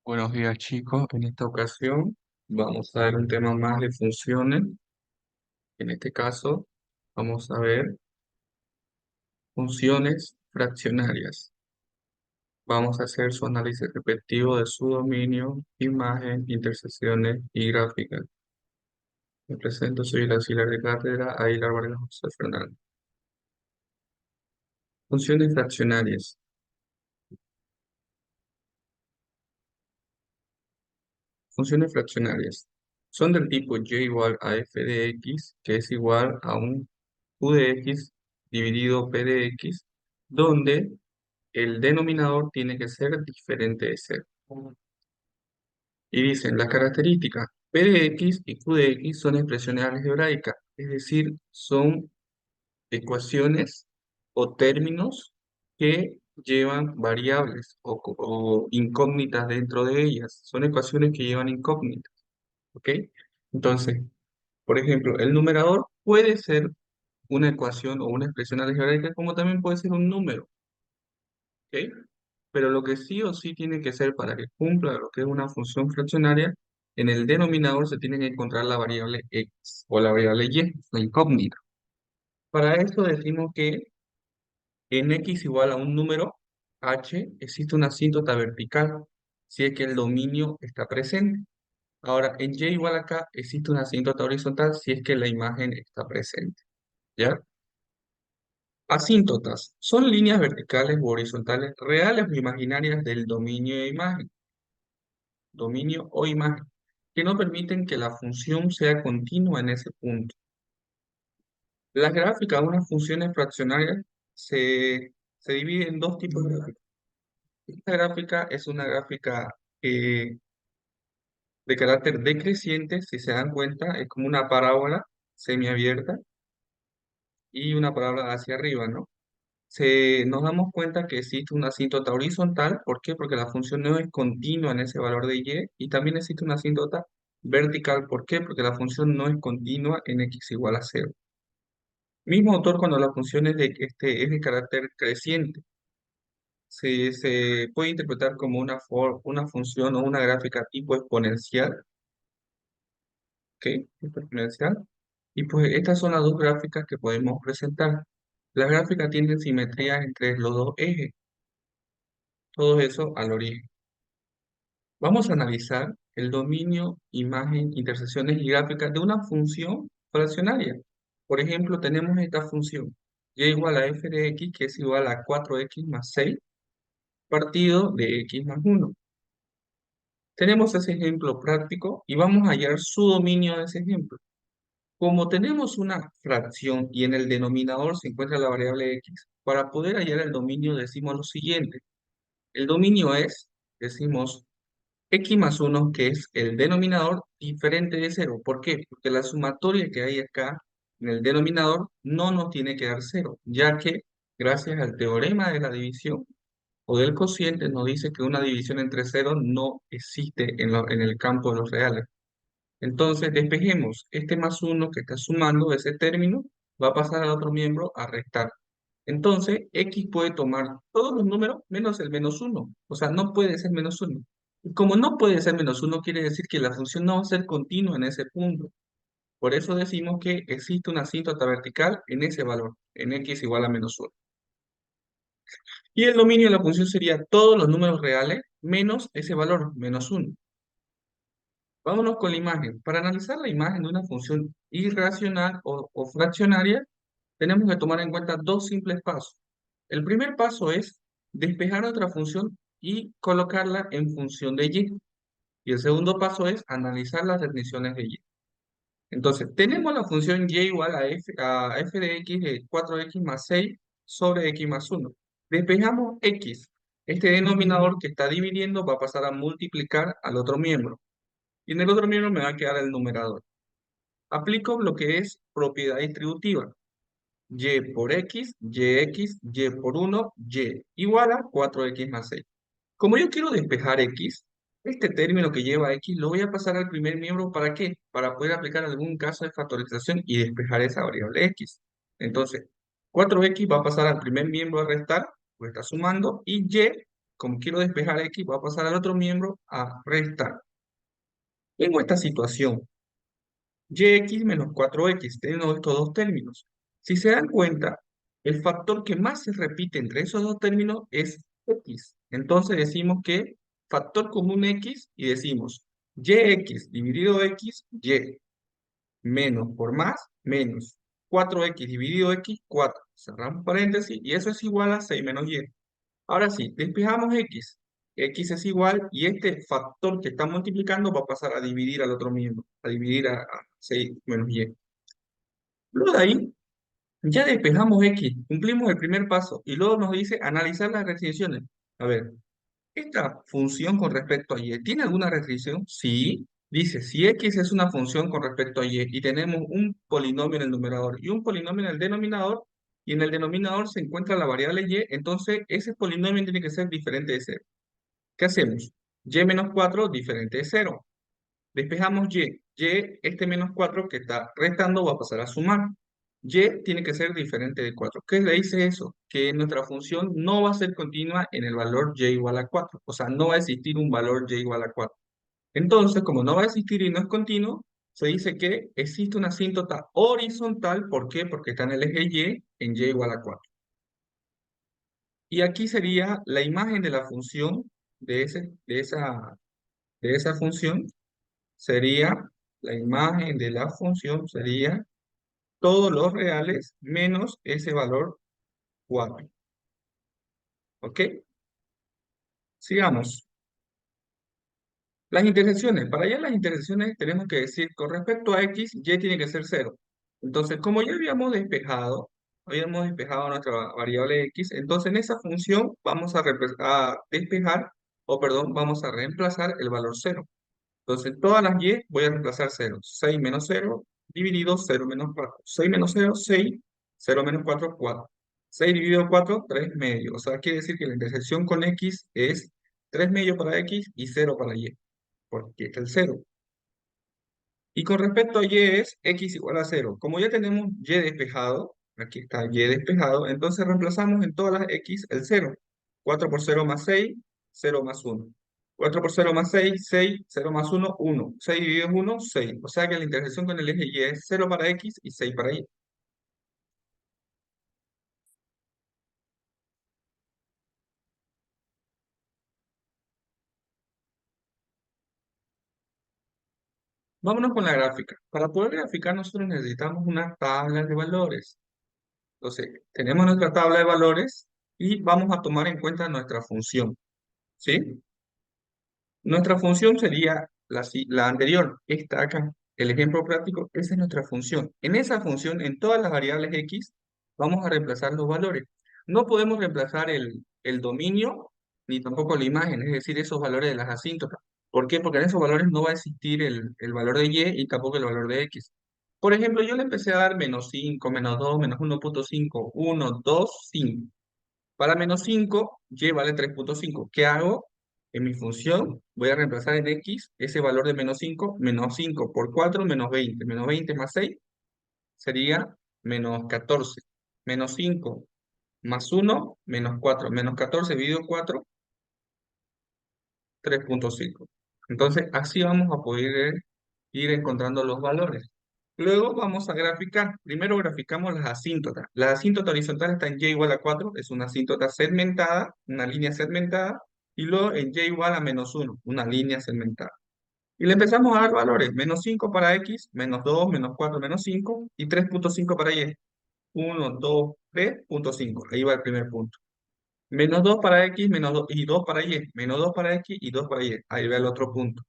Buenos días, chicos. En esta ocasión vamos a ver un tema más de funciones. En este caso vamos a ver funciones fraccionarias. Vamos a hacer su análisis respectivo de su dominio, imagen, intersecciones y gráficas. Me presento, soy el auxiliar de cátedra Aguilar Vargas José Fernández. Funciones fraccionarias. Funciones fraccionarias son del tipo y igual a f de x, que es igual a un q de x dividido p de x, donde el denominador tiene que ser diferente de cero. Y dicen, las características p de x y q de x son expresiones algebraicas, es decir, son ecuaciones o términos que llevan variables o incógnitas dentro de ellas. Son ecuaciones que llevan incógnitas, ¿ok? Entonces, por ejemplo, el numerador puede ser una ecuación o una expresión algebraica, como también puede ser un número, ¿ok? Pero lo que sí o sí tiene que ser para que cumpla lo que es una función fraccionaria, en el denominador se tiene que encontrar la variable x o la variable y, la incógnita. Para eso decimos que en x igual a un número h existe una asíntota vertical si es que el dominio está presente. Ahora, en y igual a k existe una asíntota horizontal si es que la imagen está presente. ¿Ya? Asíntotas son líneas verticales u horizontales reales o imaginarias del dominio de imagen, dominio o imagen, que no permiten que la función sea continua en ese punto. Las gráficas de unas funciones fraccionarias se dividen en dos tipos de gráficas. Esta gráfica es una gráfica de carácter decreciente, si se dan cuenta, es como una parábola semiabierta y una parábola hacia arriba, ¿no? Nos damos cuenta que existe una asíntota horizontal. ¿Por qué? Porque la función no es continua en ese valor de y también existe una asíntota vertical. ¿Por qué? Porque la función no es continua en x igual a cero. Mismo autor cuando la función es de carácter creciente. Se puede interpretar como una función o una gráfica tipo exponencial, ¿ok? Tipo exponencial. Y pues estas son las dos gráficas que podemos presentar. Las gráficas tienen simetría entre los dos ejes. Todo eso al origen. Vamos a analizar el dominio, imagen, intersecciones y gráficas de una función fraccionaria. Por ejemplo, tenemos esta función y igual a f de x, que es igual a 4x más 6 partido de x más 1. Tenemos ese ejemplo práctico y vamos a hallar su dominio de ese ejemplo. Como tenemos una fracción y en el denominador se encuentra la variable x, para poder hallar el dominio decimos lo siguiente. El dominio es, decimos, x más 1, que es el denominador diferente de cero. ¿Por qué? Porque la sumatoria que hay acá en el denominador no nos tiene que dar cero, ya que gracias al teorema de la división o del cociente nos dice que una división entre cero no existe en el campo de los reales. Entonces despejemos este más 1 que está sumando ese término, va a pasar al otro miembro a restar. Entonces, x puede tomar todos los números menos el menos uno. O sea, no puede ser menos uno. Y como no puede ser menos uno, quiere decir que la función no va a ser continua en ese punto. Por eso decimos que existe una asíntota vertical en ese valor, en x igual a menos uno. Y el dominio de la función sería todos los números reales menos ese valor, menos uno. Vámonos con la imagen. Para analizar la imagen de una función irracional o fraccionaria, tenemos que tomar en cuenta dos simples pasos. El primer paso es despejar otra función y colocarla en función de y. Y el segundo paso es analizar las definiciones de y. Entonces, tenemos la función y igual a f de x de 4x más 6 sobre x más 1. Despejamos x. Este denominador que está dividiendo va a pasar a multiplicar al otro miembro. Y en el otro miembro me va a quedar el numerador. Aplico lo que es propiedad distributiva. Y por x, y por 1, y igual a 4x más 6. Como yo quiero despejar x, este término que lleva x lo voy a pasar al primer miembro. ¿Para qué? Para poder aplicar algún caso de factorización y despejar esa variable x. Entonces, 4x va a pasar al primer miembro a restar, pues está sumando, y y como quiero despejar X, voy a pasar al otro miembro a restar. Tengo esta situación, yx menos 4x, teniendo estos dos términos. Si se dan cuenta, el factor que más se repite entre esos dos términos es x. Entonces decimos que factor común x y decimos yx dividido x, y menos por más, menos 4x dividido x, 4. Cerramos paréntesis y eso es igual a 6 menos y. Ahora sí, despejamos x. X es igual y este factor que está multiplicando va a pasar a dividir al otro miembro, a dividir a 6 menos y. Luego de ahí, ya despejamos x, cumplimos el primer paso y luego nos dice analizar las restricciones. A ver, ¿esta función con respecto a y tiene alguna restricción? Sí. Dice, si x es una función con respecto a y tenemos un polinomio en el numerador y un polinomio en el denominador, y en el denominador se encuentra la variable y, entonces ese polinomio tiene que ser diferente de cero. ¿Qué hacemos? Y menos 4 diferente de cero. Despejamos y. Y, este menos 4 que está restando va a pasar a sumar. Y tiene que ser diferente de 4. ¿Qué le dice eso? Que nuestra función no va a ser continua en el valor y igual a 4. O sea, no va a existir un valor y igual a 4. Entonces, como no va a existir y no es continuo, se dice que existe una asíntota horizontal. ¿Por qué? Porque está en el eje y en y igual a 4. Y aquí sería la imagen de la función de esa función sería, la imagen de la función sería todos los reales menos ese valor 4. ¿Ok? Sigamos. Las intersecciones. Para allá las intersecciones tenemos que decir, con respecto a x, y tiene que ser cero. Entonces, como ya habíamos despejado nuestra variable x, entonces en esa función vamos a despejar, o perdón, vamos a reemplazar el valor cero. Entonces, todas las y voy a reemplazar cero. 6 menos cero dividido 0 menos 4. 6 menos cero, 6. 0 menos 4, 4. 6 dividido 4, 3 medio. O sea, quiere decir que la intersección con x es 3 medio para x y 0 para y, porque está el cero. Y con respecto a y es x igual a cero. Como ya tenemos y despejado, aquí está y despejado, entonces reemplazamos en todas las x el cero. 4 por cero más 6, 0 más 1. 4 por cero más 6, 6, 0 más 1, 1. 6 dividido 1, 6. O sea que la intersección con el eje y es 0 para x y 6 para y. Vámonos con la gráfica. Para poder graficar nosotros necesitamos una tabla de valores. Entonces, tenemos nuestra tabla de valores y vamos a tomar en cuenta nuestra función. ¿Sí? Nuestra función sería la anterior, esta acá. El ejemplo práctico, esa es nuestra función. En esa función, en todas las variables x, vamos a reemplazar los valores. No podemos reemplazar el dominio ni tampoco la imagen, es decir, esos valores de las asíntotas. ¿Por qué? Porque en esos valores no va a existir el valor de y tampoco el valor de x. Por ejemplo, yo le empecé a dar menos 5, menos 2, menos 1.5, 1, 2, 5. Para menos 5 y vale 3.5. ¿Qué hago? En mi función voy a reemplazar en x ese valor de menos 5 por 4, menos 20. Menos 20 más 6 sería menos 14. Menos 5 más 1, menos 4. Menos 14 dividido 4, 3.5. Entonces, así vamos a poder ir encontrando los valores. Luego vamos a graficar. Primero graficamos las asíntotas. La asíntota horizontal está en y igual a 4, es una asíntota segmentada, una línea segmentada, y luego en y igual a menos 1, una línea segmentada. Y le empezamos a dar valores, menos 5 para x, menos 2, menos 4, menos 5, y 3.5 para y. 1, 2, 3.5, ahí va el primer punto. Menos 2 para x, menos 2, y 2 para y, menos 2 para x y 2 para y, ahí va el otro punto.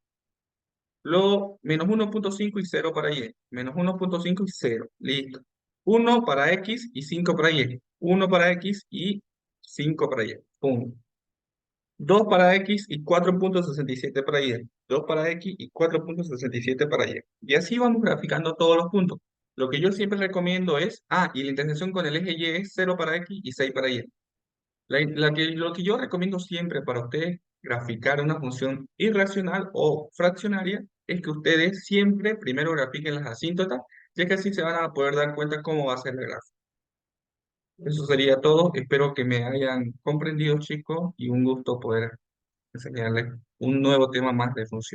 Luego, menos 1.5 y 0 para y. Menos 1.5 y 0. Listo. 1 para x y 5 para y. 1 para x y 5 para y. Punto. 2 para x y 4.67 para y. 2 para x y 4.67 para y. Y así vamos graficando todos los puntos. Lo que yo siempre recomiendo es, y la intersección con el eje y es 0 para x y 6 para y. Lo que yo recomiendo siempre para ustedes graficar una función irracional o fraccionaria es que ustedes siempre primero grafiquen las asíntotas, ya que así se van a poder dar cuenta cómo va a ser el gráfico. Eso sería todo. Espero que me hayan comprendido, chicos, y un gusto poder enseñarles un nuevo tema más de función.